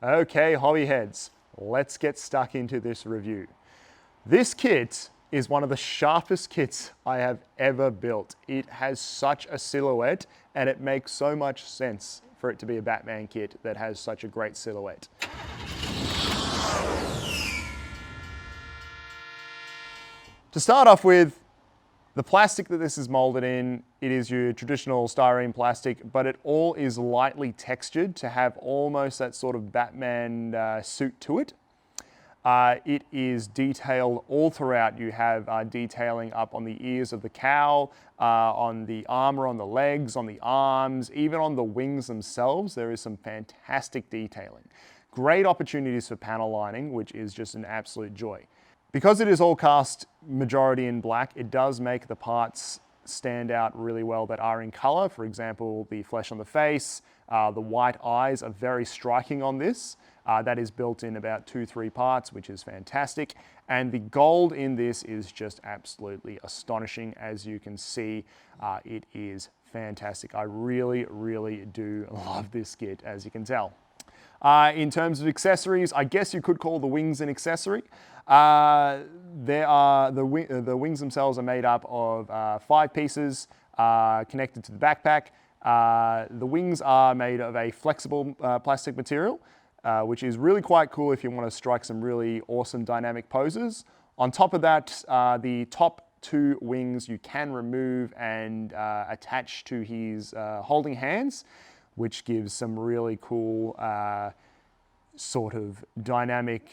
Okay, hobby heads, let's get stuck into this review. This kit is one of the sharpest kits I have ever built. It has such a silhouette and it makes so much sense for it to be a Batman kit that has such a great silhouette. To start off with, the plastic that this is molded in, it is your traditional styrene plastic, but it all is lightly textured to have almost that sort of Batman suit to it. It is detailed all throughout. You have detailing up on the ears of the cowl, on the armor, on the legs, on the arms, even on the wings themselves. There is some fantastic detailing. Great opportunities for panel lining, which is just an absolute joy. Because it is all cast majority in black, it does make the parts stand out really well that are in color. For example, the flesh on the face, the white eyes are very striking on this. That is built in about 2-3 parts, which is fantastic. And the gold in this is just absolutely astonishing. As you can see, it is fantastic. I really, really do love this kit, as you can tell. In terms of accessories, I guess you could call the wings an accessory. The wings themselves are made up of 5 pieces connected to the backpack. The wings are made of a flexible plastic material, which is really quite cool if you want to strike some really awesome dynamic poses. On top of that, the top 2 wings you can remove and attach to his holding hands, which gives some really cool sort of dynamic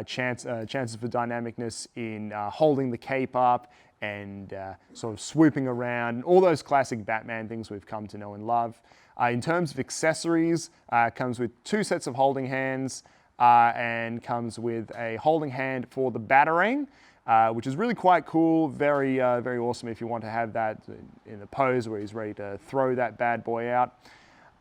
chances for dynamicness in holding the cape up and sort of swooping around, and all those classic Batman things we've come to know and love. In terms of accessories, comes with 2 sets of holding hands and comes with a holding hand for the Batarang, which is really quite cool, very awesome if you want to have that in the pose where he's ready to throw that bad boy out.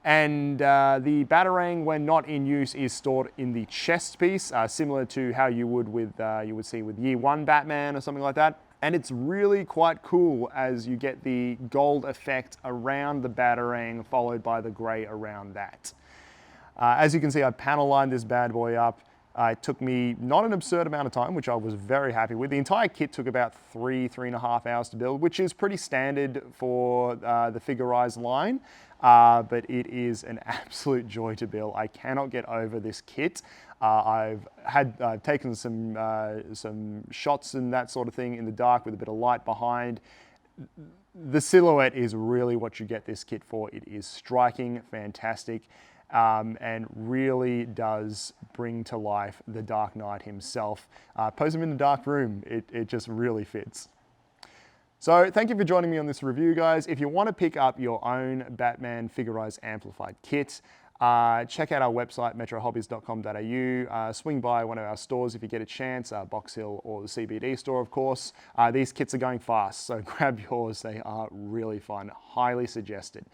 And the Batarang, when not in use, is stored in the chest piece, similar to how you would see with Year 1 Batman or something like that. And it's really quite cool as you get the gold effect around the Batarang, followed by the gray around that. As you can see, I panel lined this bad boy up. It took me not an absurd amount of time, which I was very happy with. The entire kit took about 3.5 hours to build, which is pretty standard for the Figurize line. But it is an absolute joy to build. I cannot get over this kit. I've taken some shots and that sort of thing in the dark with a bit of light behind. The silhouette is really what you get this kit for. It is striking, fantastic, and really does bring to life the Dark Knight himself. Pose him in the dark room, it just really fits. So thank you for joining me on this review, guys. If you want to pick up your own Batman Figurize Amplified kit, check out our website, metrohobbies.com.au. Swing by one of our stores if you get a chance, Box Hill or the CBD store, of course. These kits are going fast, so grab yours. They are really fun, highly suggested.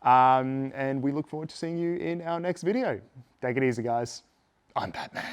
And we look forward to seeing you in our next video. Take it easy, guys. I'm Batman.